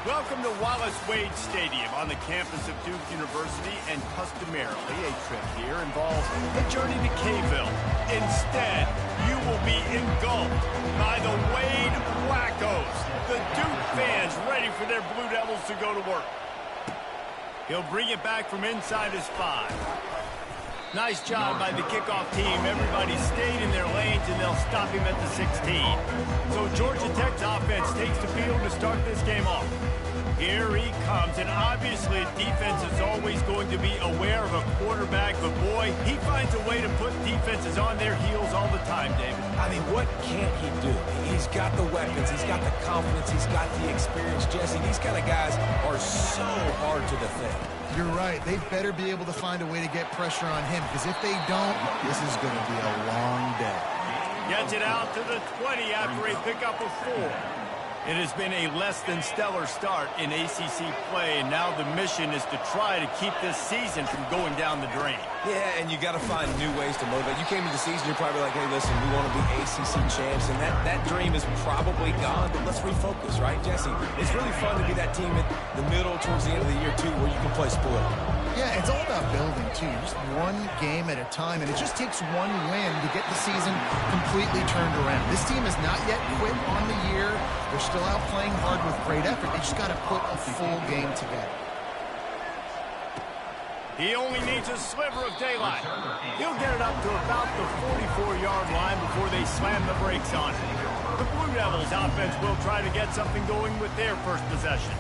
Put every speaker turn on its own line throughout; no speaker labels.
Welcome to Wallace Wade Stadium on the campus of Duke University, and customarily a trip here involves a journey to K-ville. Instead, you will be engulfed by the Wade Wackos, the Duke fans ready for their Blue Devils to go to work. He'll bring it back from inside his 5. Nice job by the kickoff team. Everybody stayed in their lanes, and they'll stop him at the 16. So Georgia Tech's offense takes the field to start this game off. Here he comes, and obviously defense is always going to be aware of a quarterback, but boy, he finds a way to put defenses on their heels all the time, David.
I mean, what can't he do? He's got the weapons, he's got the confidence, he's got the experience. Jesse, these kind of guys are so hard to defend.
You're right. They better be able to find a way to get pressure on him, because if they don't, this is going to be a long day.
Gets it out to the 20 after a pickup of 4. It has been a less than stellar start in ACC play, and now the mission is to try to keep this season from going down the drain.
Yeah, and you got to find new ways to motivate. You came into the season, you're probably like, hey, listen, we want to be ACC champs, and that dream is probably gone, but let's refocus, right, Jesse? It's really fun to be that team at the middle towards the end of the year, too, where you can play split.
Yeah, it's all about building, too. Just one game at a time, and it just takes one win to get the season completely turned around. This team has not yet quit on the year. They're still out playing hard with great effort. They just got to put a full game together.
He only needs a sliver of daylight. He'll get it up to about the 44-yard line before they slam the brakes on it. The Blue Devils offense will try to get something going with their first possession.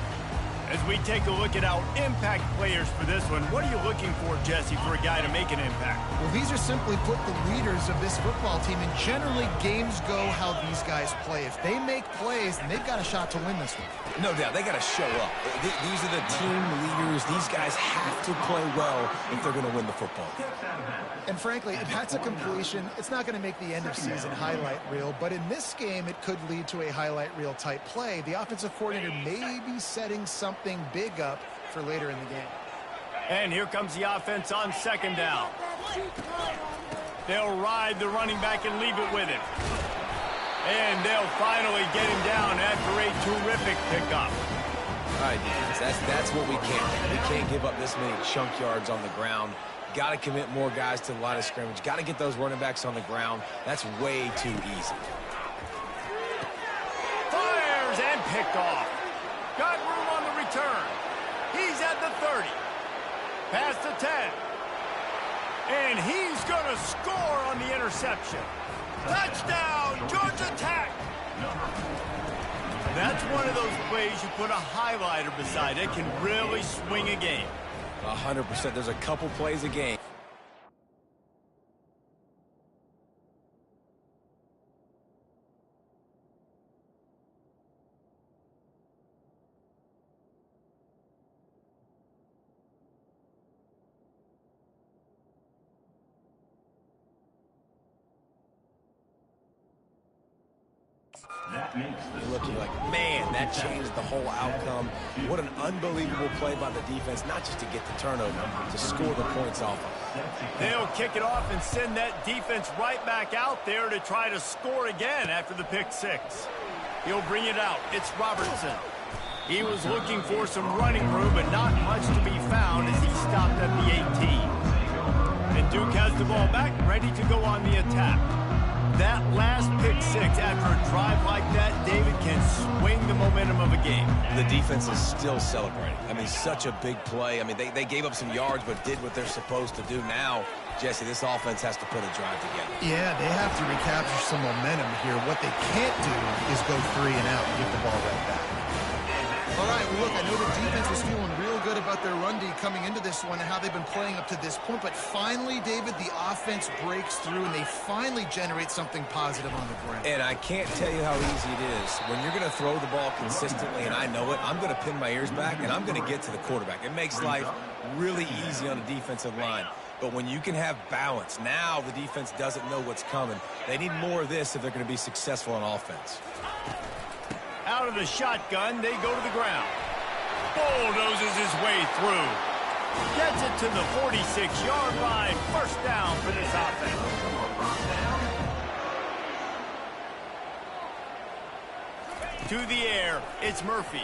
As we take a look at our impact players for this one, what are you looking for, Jesse, for a guy to make an impact?
Well, these are simply put the leaders of this football team, and generally games go how these guys play. If they make plays, then they've got a shot to win this one.
No doubt, they got to show up. These are the team leaders. These guys have to play well if they're going to win the football game.
And frankly, if that's a completion, it's not going to make the end of season highlight reel, but in this game, it could lead to a highlight reel type play. The offensive coordinator may be setting something big up for later in the game.
And here comes the offense on second down. They'll ride the running back and leave it with him. And they'll finally get him down after a terrific pickup.
All right, defense, that's what we can't do. We can't give up this many chunk yards on the ground. Got to commit more guys to the line of scrimmage. Got to get those running backs on the ground. That's way too easy.
Fires and picked off. Got room on the return. He's at the 30. Past the 10. And he's going to score on the interception. Touchdown, Georgia Tech. That's one of those plays you put a highlighter beside it. Can really swing a game.
100%. There's a couple plays a game. You're looking like, man, that changed the whole outcome. What an unbelievable play by the defense, not just to get the turnover, to score the points off of.
They'll kick it off and send that defense right back out there to try to score again after the pick 6. He'll bring it out. It's Robertson. He was looking for some running room, but not much to be found as he stopped at the 18. And Duke has the ball back, ready to go on the attack. That last pick 6 after a drive like that, David, can swing the momentum of a game.
The defense is still celebrating. I mean, such a big play. I mean, they gave up some yards but did what they're supposed to do. Now, Jesse, this offense has to put a drive together.
Yeah, they have to recapture some momentum here. What they can't do is go 3 and out and get the ball right back. All right, well, look, I know the defense was feeling real good about their run D coming into this one and how they've been playing up to this point, but finally, David, the offense breaks through and they finally generate something positive on the ground.
And I can't tell you how easy it is. When you're going to throw the ball consistently, and I know it, I'm going to pin my ears back and I'm going to get to the quarterback. It makes life really easy on the defensive line. But when you can have balance, now the defense doesn't know what's coming. They need more of this if they're going to be successful on offense.
Out of the shotgun, they go to the ground. Bulldozes his way through. Gets it to the 46-yard line. First down for this offense. To the air, it's Murphy.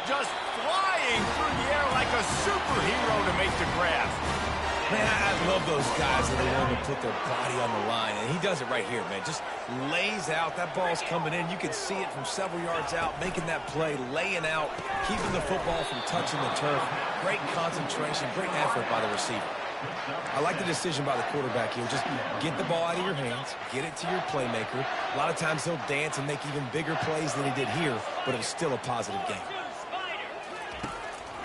just flying through the air like a superhero to make the grab.
Man, I love those guys that are willing to put their body on the line, and he does it right here, man. Just lays out. That ball's coming in. You can see it from several yards out, making that play, laying out, keeping the football from touching the turf. Great concentration, great effort by the receiver. I like the decision by the quarterback here. Just get the ball out of your hands, get it to your playmaker. A lot of times he'll dance and make even bigger plays than he did here, but it was still a positive game.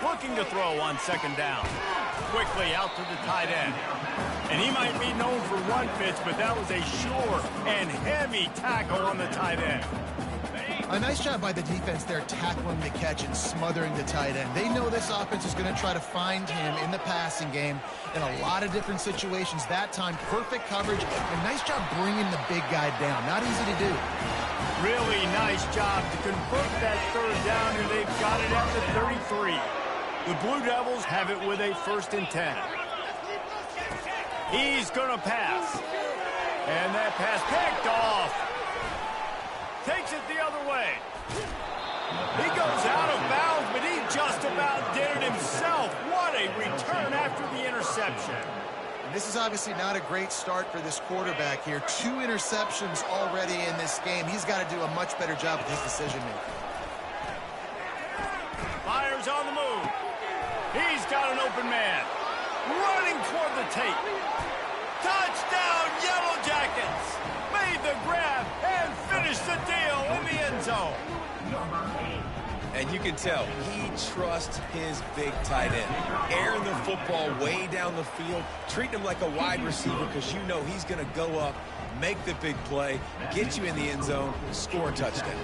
Looking to throw on second down. Quickly out to the tight end. And he might be known for run fits, but that was a sure and heavy tackle on the tight end.
A nice job by the defense there, tackling the catch and smothering the tight end. They know this offense is going to try to find him in the passing game in a lot of different situations. That time, perfect coverage, and nice job bringing the big guy down. Not easy to do.
Really nice job to convert that third down, and they've got it at the 33. The Blue Devils have it with a 1st and 10. He's going to pass. And that pass picked off. Takes it the other way. He goes out of bounds, but he just about did it himself. What a return after the interception.
And this is obviously not a great start for this quarterback here. 2 interceptions already in this game. He's got to do a much better job with his decision-making.
Fires on the move. He's got an open man. Running toward the tape. Touchdown, Yellow Jackets. Made the grab and finished the deal in the end zone.
And you can tell he trusts his big tight end. Airing the football way down the field, treating him like a wide receiver because you know he's going to go up, make the big play, get you in the end zone, score a touchdown.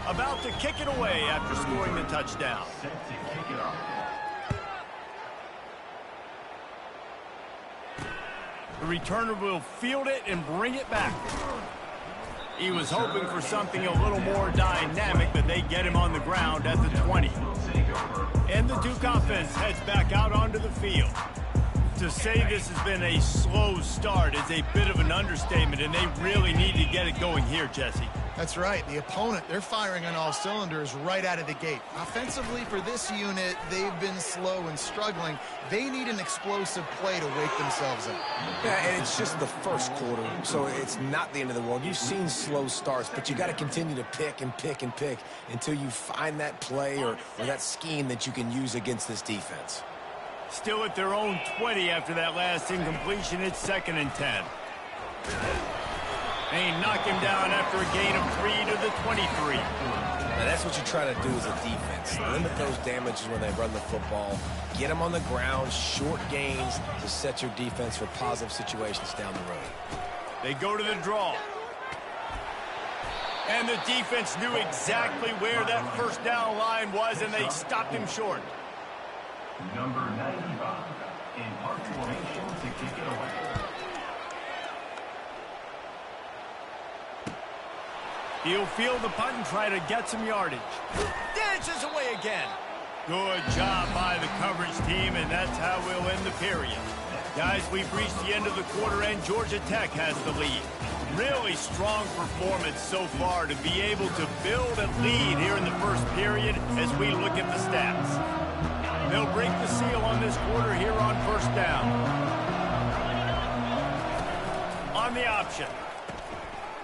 About to kick it away after scoring the touchdown. The returner will field it and bring it back. He was hoping for something a little more dynamic, but they get him on the ground at the 20. And the Duke offense heads back out onto the field. To say this has been a slow start is a bit of an understatement, and they really need to get it going here, Jesse.
That's right. The opponent, they're firing on all cylinders right out of the gate. Offensively, for this unit, they've been slow and struggling. They need an explosive play to wake themselves up.
Yeah, and it's just the first quarter, so it's not the end of the world. You've seen slow starts, but you got to continue to pick and pick and pick until you find that play or that scheme that you can use against this defense.
Still at their own 20 after that last incompletion. It's 2nd and 10. They knock him down after a gain of 3 to the 23.
Now that's what you try to do as a defense. Limit those damages when they run the football. Get them on the ground, short gains to set your defense for positive situations down the road.
They go to the draw. And the defense knew exactly where that first down line was, and they stopped him short.
Number 95 in park formation to kick it away.
He'll field the punt and try to get some yardage. Dances away again. Good job by the coverage team, and that's how we'll end the period. Guys, we've reached the end of the quarter, and Georgia Tech has the lead. Really strong performance so far to be able to build a lead here in the first period as we look at the stats. They'll break the seal on this quarter here on first down. On the option.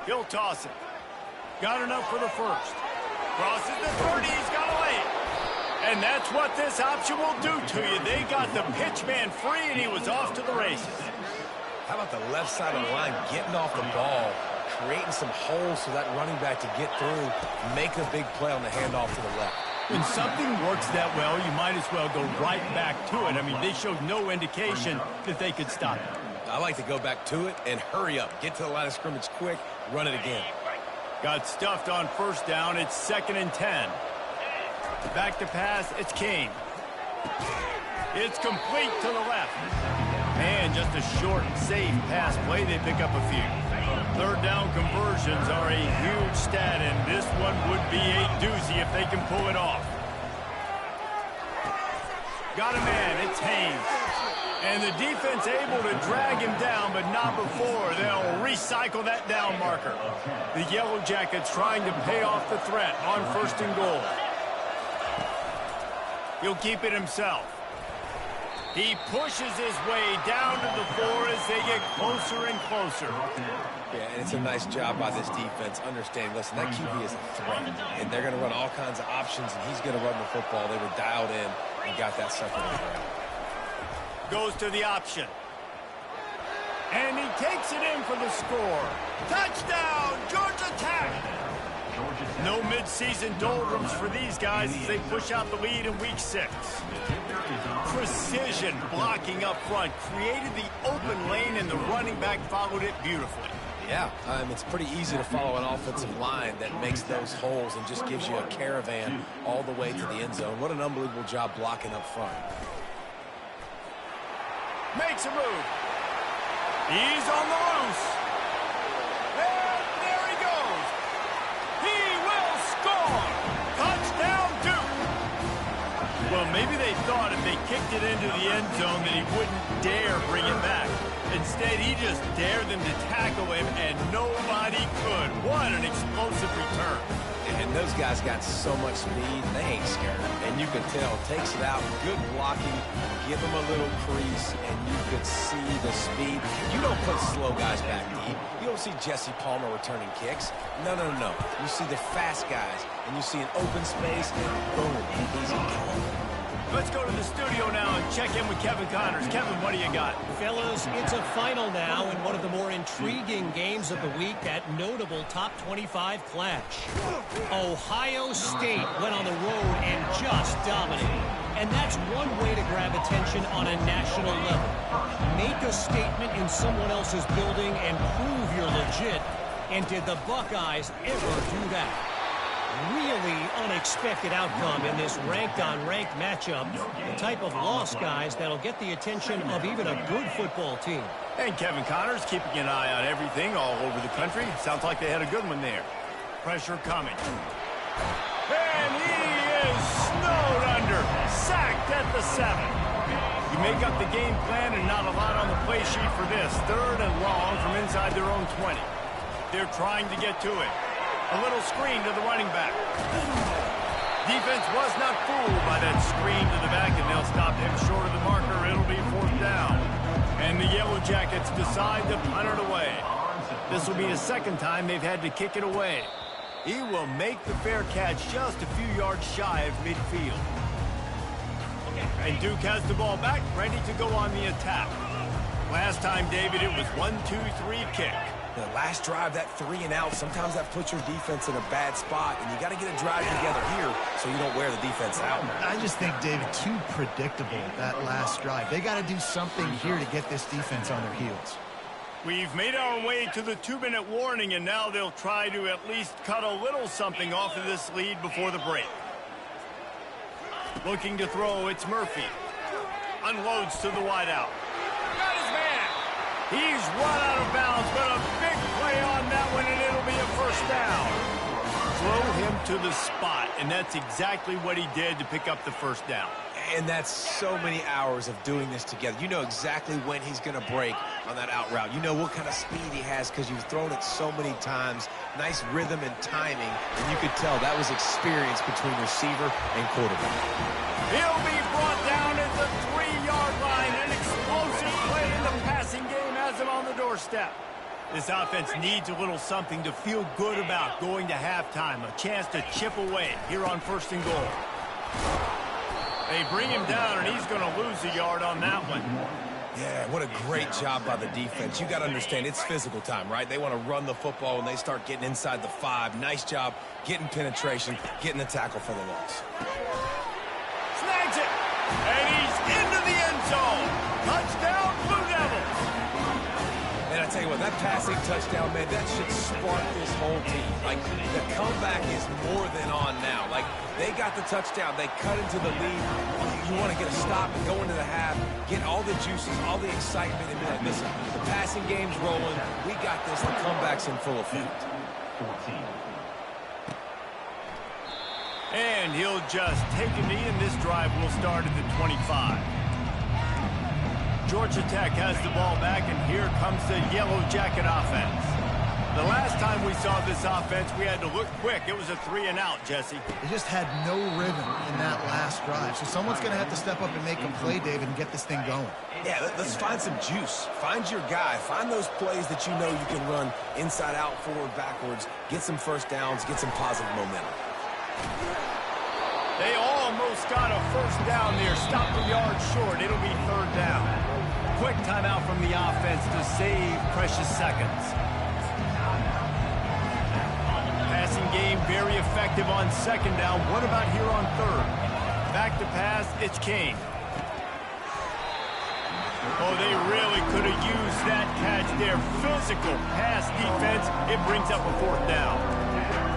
He'll toss it. Got enough for the first. Crosses the 30. He's got to lay it. And that's what this option will do to you. They got the pitch man free, and he was off to the races.
How about the left side of the line getting off the ball, creating some holes for that running back to get through, make a big play on the handoff to the left.
When something works that well, you might as well go right back to it. I mean, they showed no indication that they could stop it.
I like to go back to it and hurry up. Get to the line of scrimmage quick, run it again.
Got stuffed on first down. It's 2nd and 10. Back to pass. It's Kane. It's complete to the left. And just a short, safe pass play. They pick up a few. Third down conversions are a huge stat, and this one would be a doozy if they can pull it off. Got a man. It's Haynes. And the defense able to drag him down, but not before they'll recycle that down marker. The Yellow Jackets trying to pay off the threat on 1st and goal. He'll keep it himself. He pushes his way down to the 4 as they get closer and closer.
Yeah, and it's a nice job by this defense. Understanding, listen, that QB is a threat, and they're going to run all kinds of options, and he's going to run the football. They were dialed in and got that sucker to the ground.
Goes to the option. And he takes it in for the score. Touchdown, Georgia Tech! No mid-season doldrums for these guys as they push out the lead in week 6. Precision blocking up front created the open lane, and the running back followed it beautifully.
Yeah, it's pretty easy to follow an offensive line that makes those holes and just gives you a caravan all the way to the end zone. What an unbelievable job blocking up front.
Makes a move. He's on the loose. And there he goes. He will score. Touchdown, Duke. Well, maybe they thought if they kicked it into the end zone that he wouldn't dare bring it back. Instead, he just dared them to tackle him, and nobody could. What an explosive return.
And those guys got so much speed, they ain't scared. And you can tell, takes it out, good blocking, give them a little crease, and you could see the speed. You don't put slow guys back deep. You don't see Jesse Palmer returning kicks. No. You see the fast guys, and you see an open space, and boom, he's gone.
Let's go to the studio now and check in with Kevin Connors. Kevin, what do you got?
Fellas, it's a final now in one of the more intriguing games of the week, that notable top 25 clash. Ohio State went on the road and just dominated. And that's one way to grab attention on a national level. Make a statement in someone else's building and prove you're legit. And did the Buckeyes ever do that? Really unexpected outcome in this ranked-on-ranked matchup. The type of loss, guys, that'll get the attention of even a good football team.
And Kevin Connors keeping an eye on everything all over the country. Sounds like they had a good one there. Pressure coming. And he is snowed under. Sacked at the 7. You make up the game plan and not a lot on the play sheet for this. 3rd and long from inside their own 20. They're trying to get to it. A little screen to the running back. Defense was not fooled by that screen to the back, and they'll stop him short of the marker. It'll be 4th down. And the Yellow Jackets decide to punt it away. This will be the 2nd time they've had to kick it away. He will make the fair catch just a few yards shy of midfield. And Duke has the ball back, ready to go on the attack. Last time, David, it was 1-2-3 kick.
The last drive, that 3 and out, sometimes that puts your defense in a bad spot, and you got to get a drive together here so you don't wear the defense out.
I just think, David, too predictable, that last drive. They got to do something here to get this defense on their heels.
We've made our way to the 2-minute warning, and now they'll try to at least cut a little something off of this lead before the break. Looking to throw, it's Murphy. Unloads to the wideout. Got his man. He's run out of bounds, but a big play on that one, and it'll be a 1st down. Throw him to the spot, and that's exactly what he did to pick up the 1st down.
And that's so many hours of doing this together. You know exactly when he's going to break on that out route. You know what kind of speed he has because you've thrown it so many times. Nice rhythm and timing, and you could tell that was experience between receiver and quarterback.
He'll be brought down at the 3-yard line. An explosive play in the passing game has him on the doorstep. This offense needs a little something to feel good about going to halftime. A chance to chip away here on 1st and goal. They bring him down, and he's going to lose a yard on that one.
Yeah, what a great job by the defense. You got to understand, it's physical time, right? They want to run the football, and they start getting inside the 5. Nice job getting penetration, getting the tackle for the loss.
Snags it, and he's into the end zone. Touchdown, Blue Devils.
And I tell you what, that passing touchdown, man, that should spark this whole team. Like, the comeback is more than on now. Like, they got the touchdown. They cut into the lead. You want to get a stop and go into the half, get all the juices, all the excitement, and be like, listen, the passing game's rolling. We got this. The comeback's in full effect.
And he'll just take a knee, and this drive will start at the 25. Georgia Tech has the ball back, and here comes the Yellow Jacket offense. The last time we saw this offense, we had to look quick. It was a 3-and-out, Jesse.
They just had no rhythm in that last drive. So someone's going to have to step up and make a play, David, and get this thing going.
Yeah, let's find some juice. Find your guy. Find those plays that you know you can run inside out, forward, backwards. Get some first downs. Get some positive momentum.
They almost got a first down there. Stopped a yard short. It'll be third down. Quick timeout from the offense to save precious seconds. Passing game very effective on second down. What about here on third? Back to pass, it's King. Oh, they really could have used that catch there. Physical pass defense. It brings up a fourth down.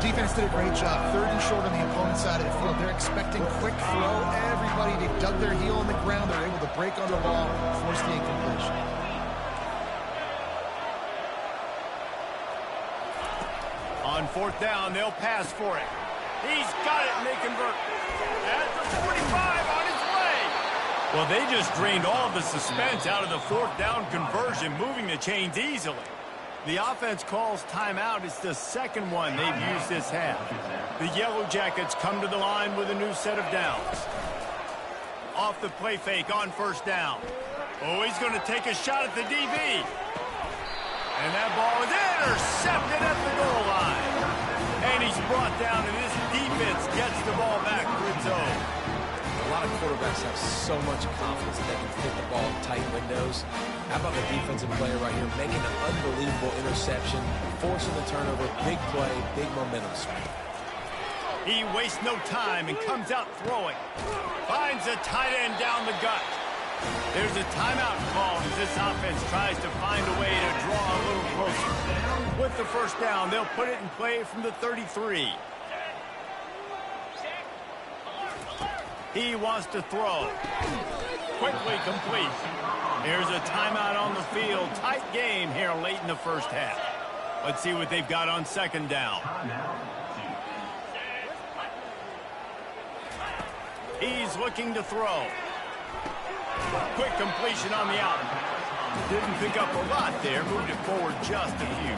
Defense did a great job. Third and short on the opponent's side of the field. They're expecting quick throw. Everybody, they dug their heel on the ground. They're able to break on the ball, force the incompletion.
On fourth down, they'll pass for it. He's got it, and they convert. At the 45, on his way. Well, they just drained all of the suspense out of the fourth down conversion, moving the chains easily. The offense calls timeout. It's the second one they've used this half. The Yellow Jackets come to the line with a new set of downs. Off the play fake on first down. Oh, he's going to take a shot at the DB. And that ball is intercepted at the goal line. And he's brought down, and this defense gets the ball back for its own.
A lot of quarterbacks have so much confidence that they can hit the ball in tight windows. How about the defensive player right here making an unbelievable interception, forcing the turnover, big play, big momentum swing.
He wastes no time and comes out throwing. Finds a tight end down the gut. There's a timeout call as this offense tries to find a way to draw a little closer. With the first down, they'll put it in play from the 33. He wants to throw. Quickly complete. There's a timeout on the field. Tight game here late in the first half. Let's see what they've got on second down. He's looking to throw. Quick completion on the out. Didn't pick up a lot there. Moved it forward just a few.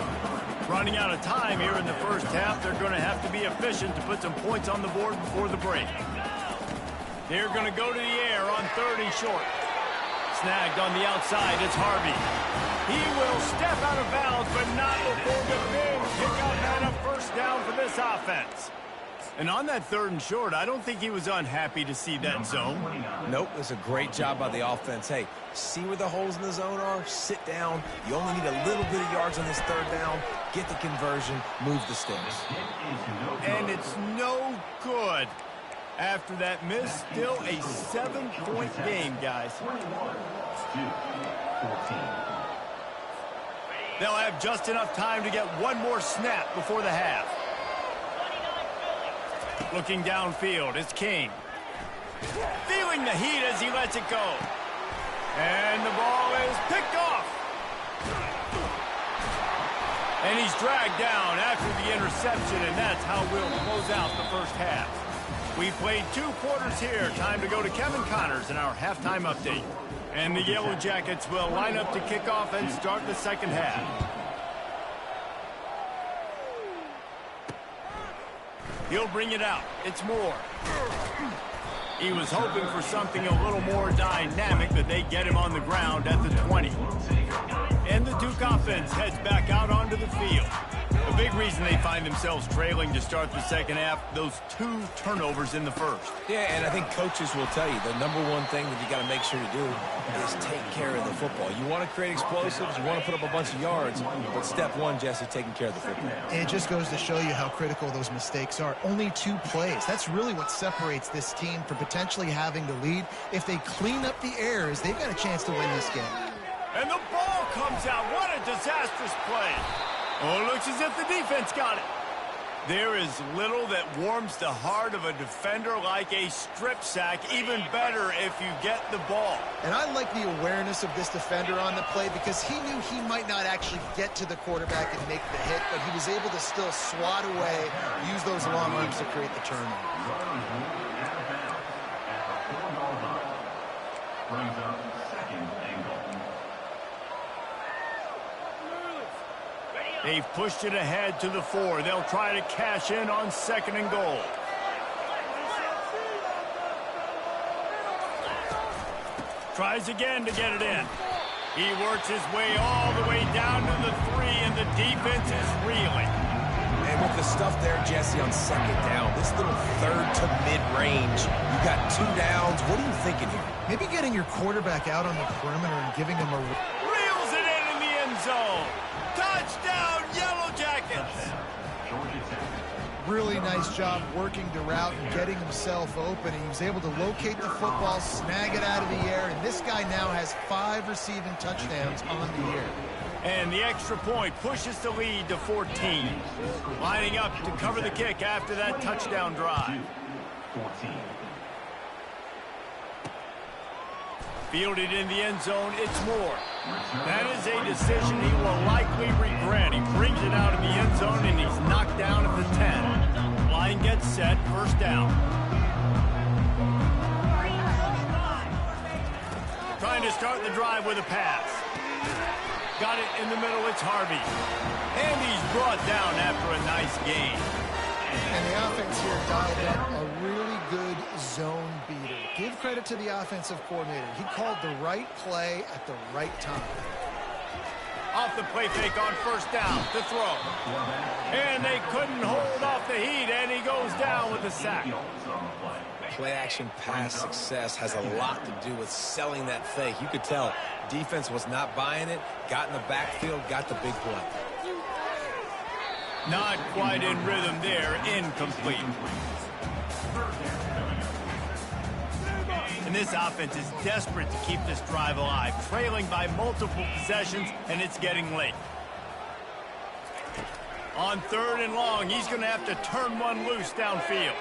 Running out of time here in the first half. They're going to have to be efficient to put some points on the board before the break. They're going to go to the air on third and short. Snagged on the outside. It's Harvey. He will step out of bounds, but not before the big pickup and a first down for this offense. And on that third and short, I don't think he was unhappy to see that zone.
Nope, it's a great job by the offense. Hey, see where the holes in the zone are? Sit down. You only need a little bit of yards on this third down. Get the conversion. Move the sticks.
And it's no good. After that miss, still a 7-point game, guys. They'll have just enough time to get one more snap before the half. Looking downfield, it's King. Feeling the heat as he lets it go. And the ball is picked off. And he's dragged down after the interception, and that's how we'll close out the first half. We played 2 quarters here. Time to go to Kevin Connors in our halftime update. And the Yellow Jackets will line up to kick off and start the second half. He'll bring it out. It's Moore. He was hoping for something a little more dynamic, but they get him on the ground at the 20. And the Duke offense heads back out onto the field. A big reason they find themselves trailing to start the second half, those 2 turnovers in the first.
Yeah, and I think coaches will tell you the number one thing that you got to make sure you do is take care of the football. You want to create explosives, you want to put up a bunch of yards, but step one, Jesse, taking care of the football.
And it just goes to show you how critical those mistakes are. Only 2 plays. That's really what separates this team from potentially having the lead. If they clean up the errors, they've got a chance to win this game.
And the ball comes out. What a disastrous play. Oh, it looks as if the defense got it. There is little that warms the heart of a defender like a strip sack. Even better if you get the ball.
And I like the awareness of this defender on the play because he knew he might not actually get to the quarterback and make the hit, but he was able to still swat away, use those long arms to create the turnover.
Brings up second and goal.
They've pushed it ahead to the 4. They'll try to cash in on 2nd and goal. Tries again to get it in. He works his way all the way down to the 3, and the defense is reeling.
And with the stuff there, Jesse, on 2nd down, this little 3rd to mid-range, you got 2 downs. What are you thinking here?
Maybe getting your quarterback out on the perimeter and giving him a...
Reels it in the end zone. Touchdown, Yellow Jackets.
Really nice job working the route and getting himself open. He was able to locate the football, snag it out of the air, and this guy now has 5 receiving touchdowns on the year.
And the extra point pushes the lead to 14. Lining up to cover the kick after that touchdown drive.
14.
Fielded in the end zone, it's Moore. That is a decision he will likely regret. He brings it out of the end zone, and he's knocked down at the 10. Line gets set, 1st down. Trying to start the drive with a pass. Got it in the middle, it's Harvey. And he's brought down after a nice gain.
And the offense here dialed up a really good zone beater. Give credit to the offensive coordinator. He called the right play at the right time.
Off the play fake on 1st down to throw. And they couldn't hold off the heat, and he goes down with a sack.
Play-action pass success has a lot to do with selling that fake. You could tell defense was not buying it, got in the backfield, got the big play.
Not quite in rhythm there, incomplete. And this offense is desperate to keep this drive alive, trailing by multiple possessions, and it's getting late. On 3rd and long, he's going to have to turn one loose downfield.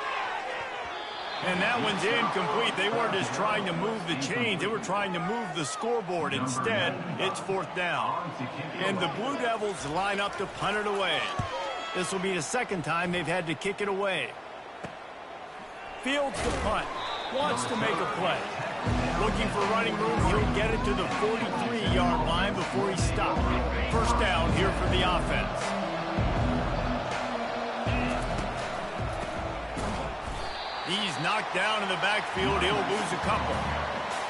And that one's incomplete. They weren't just trying to move the chains. They were trying to move the scoreboard. Instead, it's 4th down. And the Blue Devils line up to punt it away. This will be the 2nd time they've had to kick it away. Fields the punt. Wants to make a play. Looking for running room. He'll get it to the 43-yard line before he stopped. 1st down here for the offense. He's knocked down in the backfield. He'll lose a couple.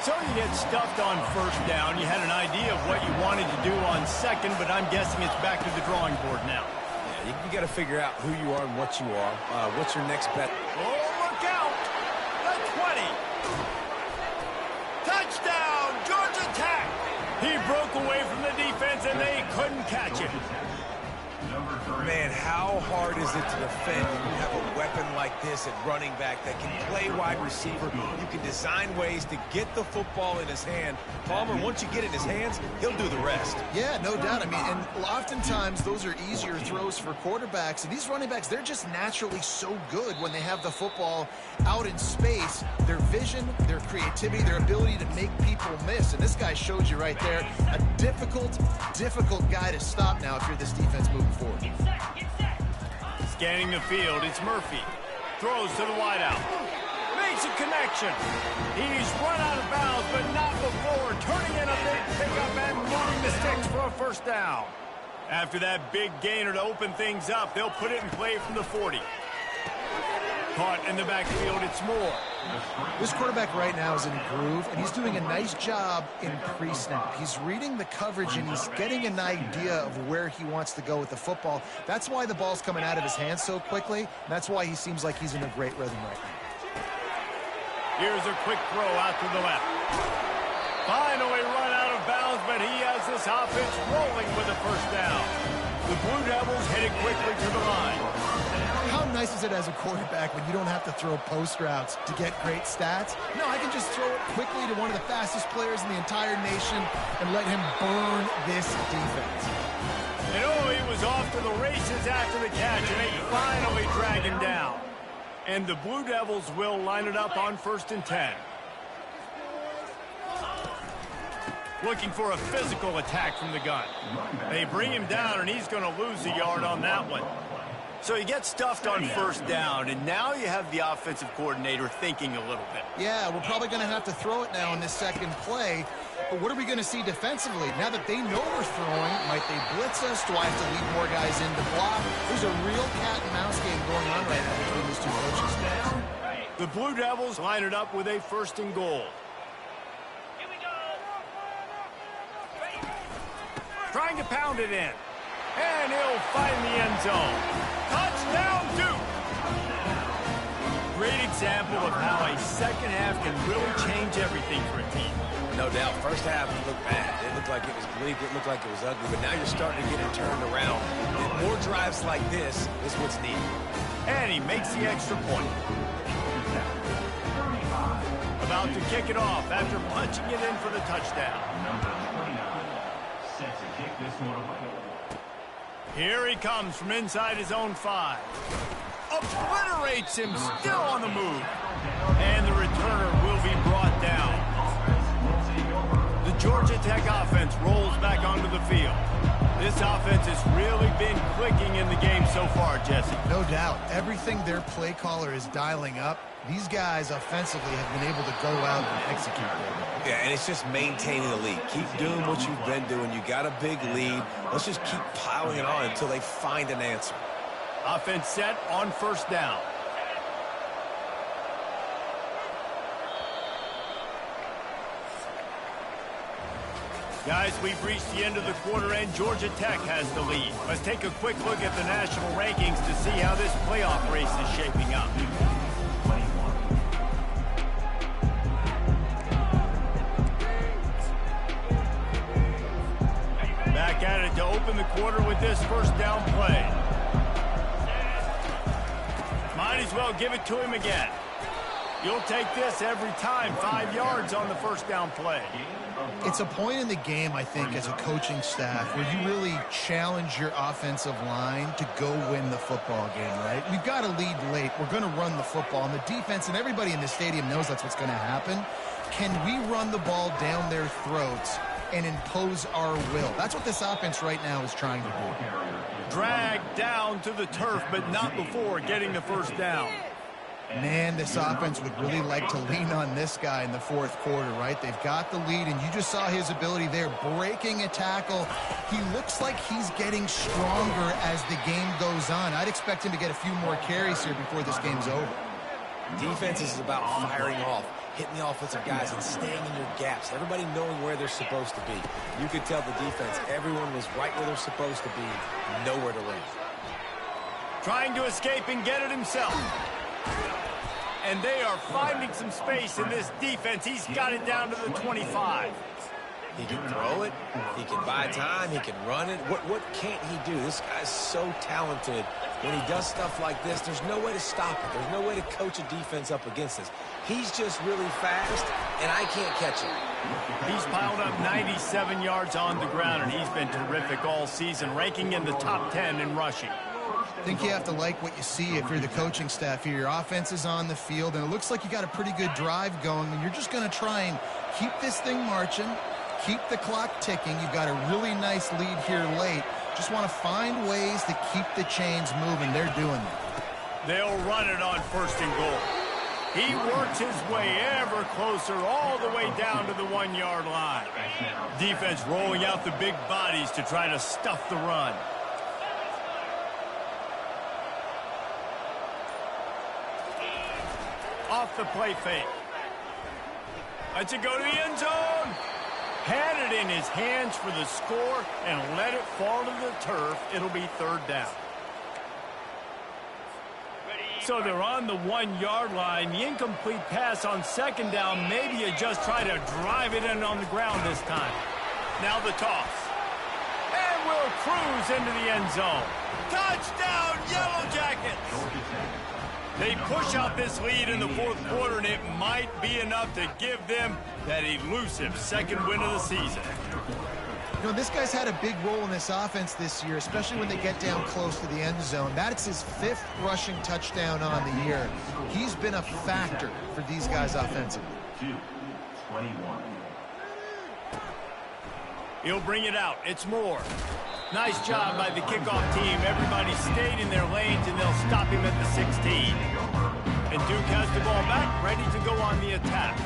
So you get stuffed on 1st down. You had an idea of what you wanted to do on 2nd, but I'm guessing it's back to the drawing board now.
Yeah, you got to figure out who you are and what you are. What's your next bet?
Oh, look out! The 20. Touchdown, Georgia Tech! He broke away from the defense, and they couldn't catch him.
Man, how hard is it to defend when you have a weapon like this at running back that can play wide receiver? You can design ways to get the football in his hand. Palmer, once you get it in his hands, he'll do the rest.
Yeah, no doubt. I mean, and oftentimes those are easier throws for quarterbacks. And these running backs, they're just naturally so good when they have the football out in space. Their vision, their creativity, their ability to make people miss. And this guy showed you right there, a difficult guy to stop now if you're this defense moving forward.
Scanning the field, it's Murphy. Throws to the wideout. Makes a connection. He's run out of bounds, but not before turning in a big pickup and moving the sticks for a 1st down. After that big gainer to open things up, they'll put it in play from the 40. Caught in the backfield, it's Moore.
This quarterback right now is in a groove, and he's doing a nice job in pre-snap. He's reading the coverage, and he's getting an idea of where he wants to go with the football. That's why the ball's coming out of his hands so quickly, and that's why he seems like he's in a great rhythm right now.
Here's a quick throw out to the left. Finally run out of bounds, but he has this offense rolling with a 1st down. The Blue Devils headed quickly to the line.
How nice is it as a quarterback when you don't have to throw post routes to get great stats? No, I can just throw it quickly to one of the fastest players in the entire nation and let him burn this defense.
And he was off to the races after the catch, and they finally drag him down. And the Blue Devils will line it up on 1st and 10. Looking for a physical attack from the gun. They bring him down, and he's going to lose a yard on that one. So he gets stuffed on 1st down, and now you have the offensive coordinator thinking a little bit.
Yeah, we're probably going to have to throw it now in this 2nd play. But what are we going to see defensively? Now that they know we're throwing, might they blitz us? Do I have to lead more guys in to block? There's a real cat and mouse game going on right now between these two coaching staffs.
The Blue Devils line it up with a 1st and goal. Trying to pound it in. And he'll find the end zone. Touchdown, Duke! Great example of how a second half can really change everything for a team.
No doubt. First half it looked bad. It looked like it was bleak. It looked like it was ugly. But now you're starting to get it turned around. And more drives like this is what's needed.
And he makes the extra point. About to kick it off after punching it in for the touchdown.
Number 29 set to kick this one away.
Here he comes from inside his own 5. Obliterates him, still on the move. And the returner will be brought down. The Georgia Tech offense rolls back onto the field. This offense has really been clicking in the game so far, Jesse.
No doubt. Everything their play caller is dialing up, these guys offensively have been able to go out and execute.
Yeah, and it's just maintaining the lead. Keep doing what you've been doing. You got a big lead. Let's just keep piling it on until they find an answer.
Offense set on 1st down. Guys, we've reached the end of the quarter, and Georgia Tech has the lead. Let's take a quick look at the national rankings to see how this playoff race is shaping up. Back at it to open the quarter with this 1st down play. Might as well give it to him again. You'll take this every time. 5 yards on the 1st down play.
It's a point in the game, I think, as a coaching staff where you really challenge your offensive line to go win the football game, right? We've got to lead late. We're going to run the football. And the defense and everybody in the stadium knows that's what's going to happen. Can we run the ball down their throats and impose our will? That's what this offense right now is trying to do.
Dragged down to the turf, but not before getting the 1st down.
Man, this offense would really like to lean on this guy in the 4th quarter, right? They've got the lead, and you just saw his ability there, breaking a tackle. He looks like he's getting stronger as the game goes on. I'd expect him to get a few more carries here before this game's over.
Defense is about firing off, hitting the offensive guys, and staying in your gaps. Everybody knowing where they're supposed to be. You could tell the defense, everyone was right where they're supposed to be, nowhere to run.
Trying to escape and get it himself. And they are finding some space in this defense. He's got it down to the 25.
He can throw it. He can buy time. He can run it. What can't he do? This guy's so talented. When he does stuff like this, there's no way to stop it. There's no way to coach a defense up against this. He's just really fast, and I can't catch him.
He's piled up 97 yards on the ground, and he's been terrific all season, ranking in the top 10 in rushing.
I think you have to like what you see if you're the coaching staff here. Your offense is on the field, and it looks like you got a pretty good drive going, and you're just going to try and keep this thing marching, keep the clock ticking. You've got a really nice lead here late. Just want to find ways to keep the chains moving. They're doing that.
They'll run it on 1st and goal. He works his way ever closer all the way down to the 1-yard line. Defense rolling out the big bodies to try to stuff the run. Off the play fake. Lets it go to the end zone. Had it in his hands for the score and let it fall to the turf. It'll be 3rd down. So they're on the 1-yard line. The incomplete pass on 2nd down. Maybe you just try to drive it in on the ground this time. Now the toss. And will cruise into the end zone. Touchdown, Yellow Jackets! They push out this lead in the 4th quarter, and it might be enough to give them that elusive 2nd win of the season.
You know, this guy's had a big role in this offense this year, especially when they get down close to the end zone. That's his 5th rushing touchdown on the year. He's been a factor for these guys offensively.
2-21.
He'll bring it out. It's Moore. Nice job by the kickoff team. Everybody stayed in their lanes, and they'll stop him at the 16. And Duke has the ball back, ready to go on the attack.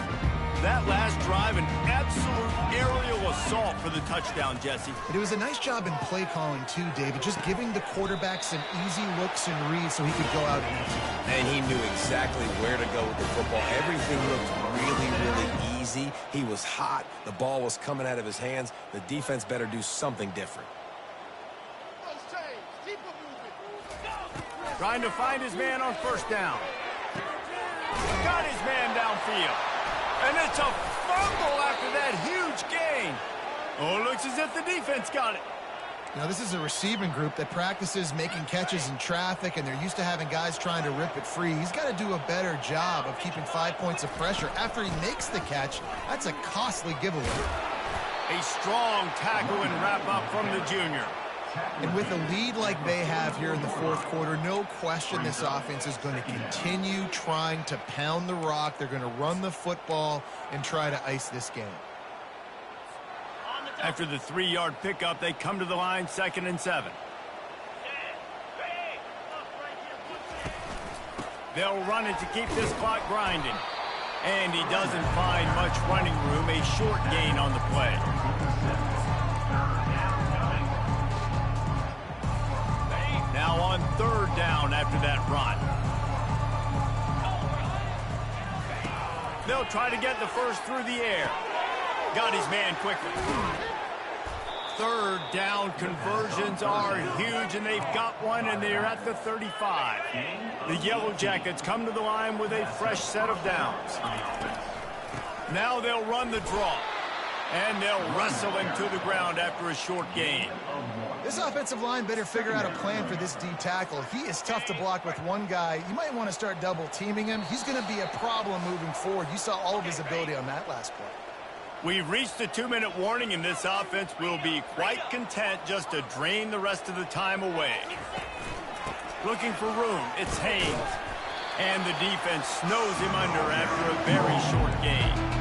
That last drive, an absolute aerial assault for the touchdown, Jesse.
It was a nice job in play calling too, David, just giving the quarterback some easy looks and reads so he could go out and execute.
And he knew exactly where to go with the football. Everything looked really, really easy. He was hot. The ball was coming out of his hands. The defense better do something different.
Trying to find his man on first down. Got his man downfield. And it's a fumble after that huge gain. Oh, it looks as if the defense got it.
Now, this is a receiving group that practices making catches in traffic, and they're used to having guys trying to rip it free. He's got to do a better job of keeping 5 points of pressure. After he makes the catch, that's a costly giveaway.
A strong tackle and wrap up from the junior.
And with a lead like they have here in the fourth quarter, no question this offense is going to continue trying to pound the rock. They're going to run the football and try to ice this game.
After the 3-yard pickup, they come to the line, 2nd and 7. They'll run it to keep this clock grinding. And he doesn't find much running room, a short gain on the play. Now on 3rd down after that run. They'll try to get the first through the air. Got his man quickly. 3rd down conversions are huge, and they've got one, and they're at the 35. The Yellow Jackets come to the line with a fresh set of downs. Now they'll run the draw, and they'll wrestle him to the ground after a short gain.
This offensive line better figure out a plan for this D tackle. He is tough to block with one guy. You might want to start double teaming him. He's going to be a problem moving forward. You saw all of his ability on that last play.
We've reached the 2-minute warning, and this offense will be quite content just to drain the rest of the time away. Looking for room, it's Haynes. And the defense snows him under after a very short gain.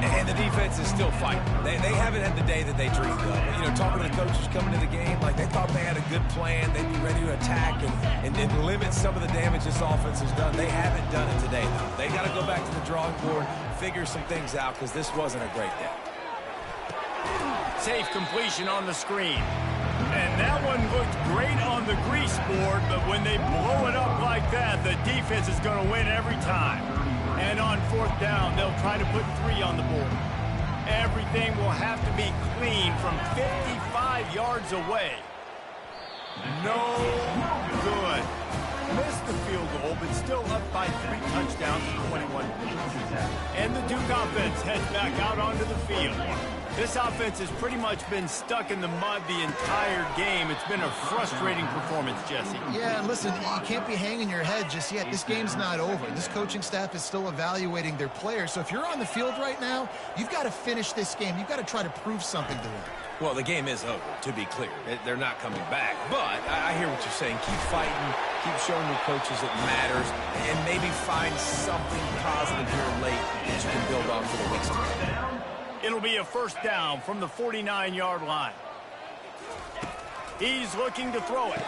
And the defense is still fighting. They haven't had the day that they dreamed of. You know, talking to the coaches coming to the game, like they thought they had a good plan. They'd be ready to attack and limit some of the damage this offense has done. They haven't done it today, though. They got to go back to the drawing board, figure some things out, because this wasn't a great day.
Safe completion on the screen. And that one looked great on the grease board, but when they blow it up like that, the defense is going to win every time. And on 4th down, they'll try to put 3 on the board. Everything will have to be clean from 55 yards away. No good. Missed the field goal, but still up by 3 touchdowns to 21. And the Duke offense heads back out onto the field. This offense has pretty much been stuck in the mud the entire game. It's been a frustrating performance, Jesse.
Yeah, and listen, you can't be hanging your head just yet. This game's not over. This coaching staff is still evaluating their players. So if you're on the field right now, you've got to finish this game. You've got to try to prove something to them.
Well, the game is over, to be clear. They're not coming back. But I hear what you're saying. Keep fighting. Keep showing your coaches it matters. And maybe find something positive here late that you can build on for the weeks to come.
It'll be a 1st down from the 49-yard line. He's looking to throw it.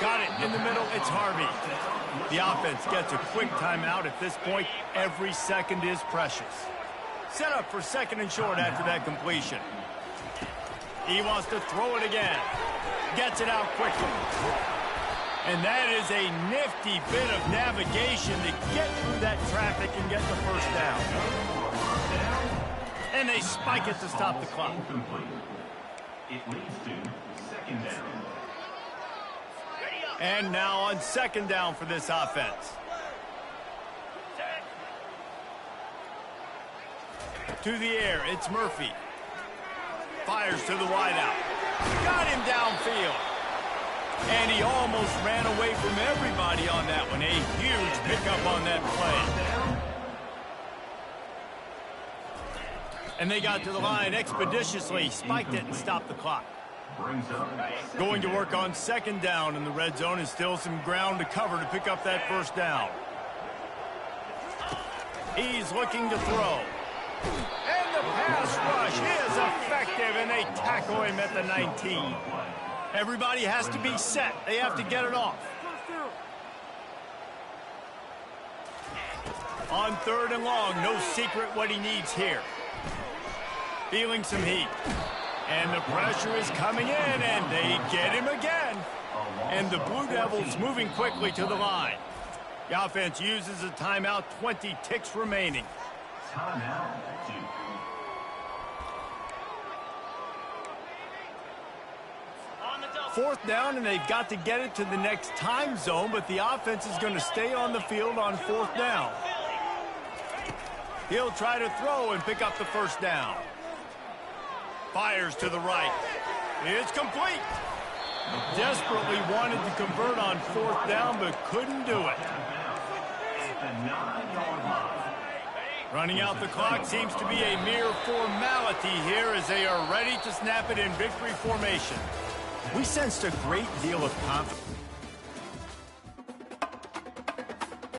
Got it in the middle. It's Harvey. The offense gets a quick timeout at this point. Every second is precious. Set up for 2nd and short after that completion. He wants to throw it again. Gets it out quickly. And that is a nifty bit of navigation to get through that traffic and get the 1st down. And they spike it to stop the clock.
It leads to 2nd down.
And now on 2nd down for this offense. To the air, it's Murphy. Fires to the wideout. Got him downfield. And he almost ran away from everybody on that one. A huge pickup on that play. And they got to the line expeditiously, spiked it and stopped the clock. Going to work on 2nd down, and the red zone is still some ground to cover to pick up that 1st down. He's looking to throw. And the pass rush is effective, and they tackle him at the 19. Everybody has to be set. They have to get it off. On 3rd and long. No secret what he needs here. Feeling some heat. And the pressure is coming in, and they get him again. And the Blue Devils moving quickly to the line. The offense uses a timeout, 20 ticks remaining.
Timeout, Duke.
4th down, and they've got to get it to the next time zone, but the offense is going to stay on the field on 4th down. He'll try to throw and pick up the 1st down. Fires to the right. It's complete. Desperately wanted to convert on 4th down, but couldn't do it.
The 9-yard line.
Running out the clock seems to be a mere formality here as they are ready to snap it in victory formation. We sensed a great deal of confidence.